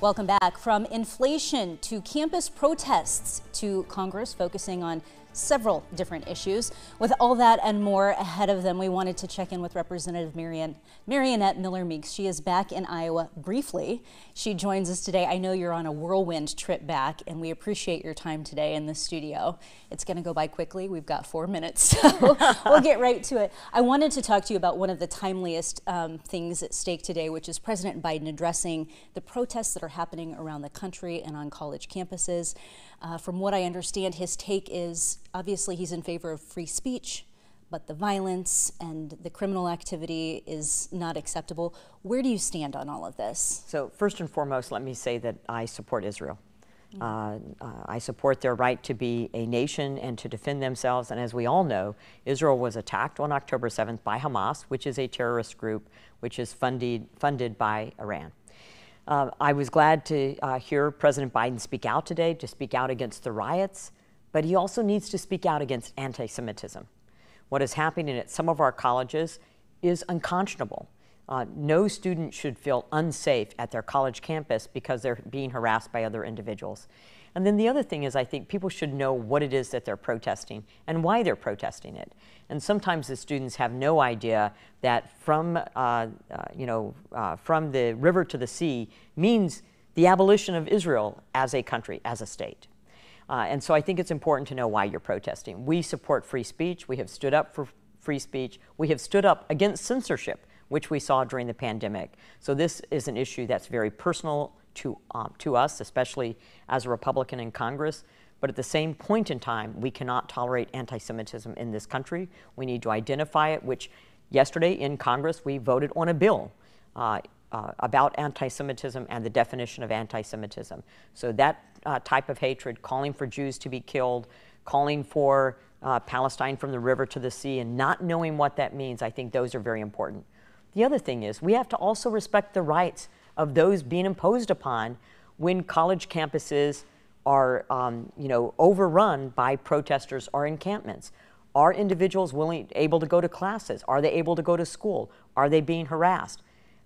Welcome back. From inflation to campus protests to Congress focusing on several different issues. With all that and more ahead of them, we wanted to check in with Representative Mariannette Miller Meeks. She is back in Iowa briefly. She joins us today. I know you're on a whirlwind trip back, and we appreciate your time today in the studio. It's going to go by quickly. We've got 4 minutes, so we'll get right to it. I wanted to talk to you about one of the timeliest things at stake today, which is President Biden addressing the protests that are happening around the country and on college campuses. From what I understand, his take is obviously he's in favor of free speech, but the violence and the criminal activity is not acceptable. Where do you stand on all of this? So first and foremost, let me say that I support Israel. I support their right to be a nation and to defend themselves. And as we all know, Israel was attacked on October 7th by Hamas, which is a terrorist group which is funded by Iran. I was glad to hear President Biden speak out today, to speak out against the riots, but he also needs to speak out against anti-Semitism. What is happening at some of our colleges is unconscionable. No student should feel unsafe at their college campus because they're being harassed by other individuals. And then the other thing is, I think people should know what it is that they're protesting and why they're protesting it. And sometimes the students have no idea that from the river to the sea means the abolition of Israel as a country, as a state. And so I think it's important to know why you're protesting. We support free speech. We have stood up for free speech. We have stood up against censorship, which we saw during the pandemic. So this is an issue that's very personal to us, especially as a Republican in Congress. But at the same point in time, we cannot tolerate anti-Semitism in this country. We need to identify it, which yesterday in Congress, we voted on a bill about anti-Semitism and the definition of anti-Semitism. So that type of hatred, calling for Jews to be killed, calling for Palestine from the river to the sea, and not knowing what that means, I think those are very important. The other thing is we have to also respect the rights of those being imposed upon when college campuses are overrun by protesters or encampments. Are individuals able to go to classes? Are they able to go to school? Are they being harassed?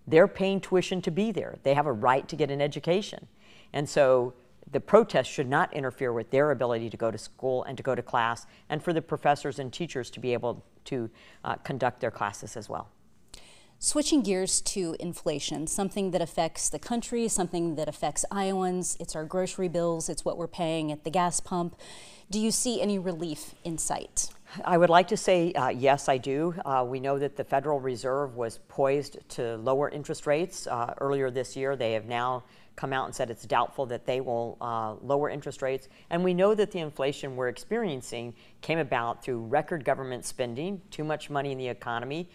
They're paying tuition to be there. They have a right to get an education. And so the protest should not interfere with their ability to go to school and to go to class, and for the professors and teachers to be able to conduct their classes as well. Switching gears to inflation, something that affects the country, something that affects Iowans. It's our grocery bills, it's what we're paying at the gas pump. Do you see any relief in sight? I would like to say yes, I do. We know that the Federal Reserve was poised to lower interest rates earlier this year. They have now come out and said it's doubtful that they will lower interest rates. And we know that the inflation we're experiencing came about through record government spending, too much money in the economy,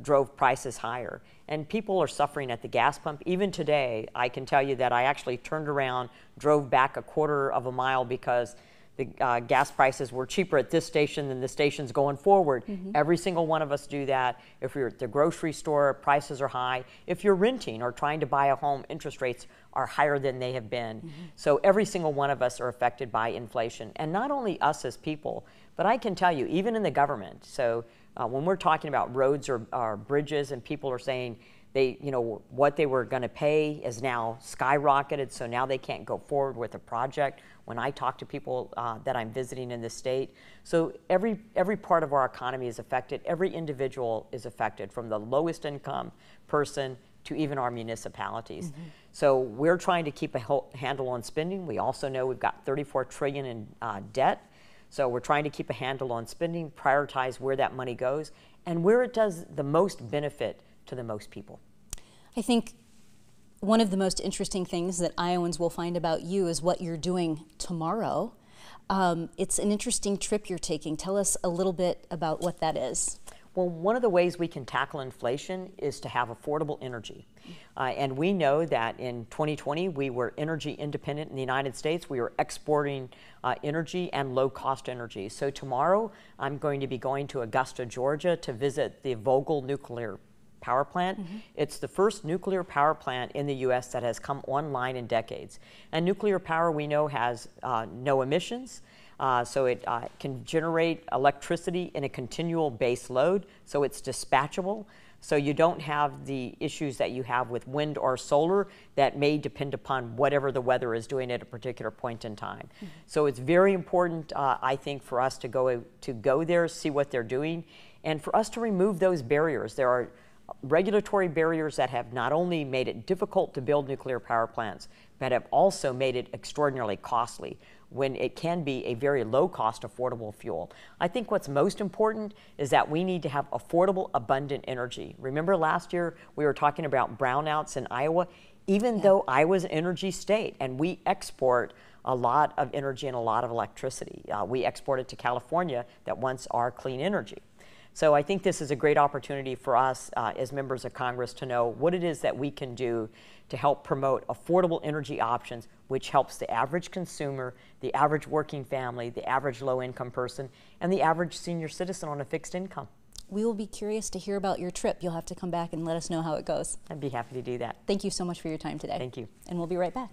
drove prices higher. And people are suffering at the gas pump. Even today, I can tell you that I actually turned around, drove back a quarter of a mile because the gas prices were cheaper at this station than the stations going forward. Every single one of us do that. If you're at the grocery store, prices are high. If you're renting or trying to buy a home, interest rates are higher than they have been. So every single one of us are affected by inflation. And not only us as people, but I can tell you, even in the government. So when we're talking about roads or bridges and people are saying what they were going to pay is now skyrocketed, so now they can't go forward with a project. When I talk to people that I'm visiting in the state, so every part of our economy is affected. Every individual is affected, from the lowest income person to even our municipalities. So we're trying to keep a handle on spending. We also know we've got $34 trillion in debt. So we're trying to keep a handle on spending, prioritize where that money goes, and where it does the most benefit to the most people. I think one of the most interesting things that Iowans will find about you is what you're doing tomorrow. It's an interesting trip you're taking. Tell us a little bit about what that is. Well, one of the ways we can tackle inflation is to have affordable energy. And we know that in 2020, we were energy independent in the United States. We were exporting energy and low-cost energy. So tomorrow, I'm going to be going to Augusta, Georgia to visit the Vogtle nuclear power plant. It's the first nuclear power plant in the U.S. that has come online in decades. And nuclear power, we know, has no emissions. So it can generate electricity in a continual base load, so it's dispatchable. So you don't have the issues that you have with wind or solar that may depend upon whatever the weather is doing at a particular point in time. So it's very important, I think, for us to go there, see what they're doing, and for us to remove those barriers. There are regulatory barriers that have not only made it difficult to build nuclear power plants, but have also made it extraordinarily costly when it can be a very low-cost, affordable fuel. I think what's most important is that we need to have affordable, abundant energy. Remember last year we were talking about brownouts in Iowa? Even though Iowa's an energy state and we export a lot of energy and a lot of electricity. We export it to California that wants our clean energy. So I think this is a great opportunity for us as members of Congress to know what it is that we can do to help promote affordable energy options, which helps the average consumer, the average working family, the average low-income person, and the average senior citizen on a fixed income. We will be curious to hear about your trip. You'll have to come back and let us know how it goes. I'd be happy to do that. Thank you so much for your time today. Thank you. And we'll be right back.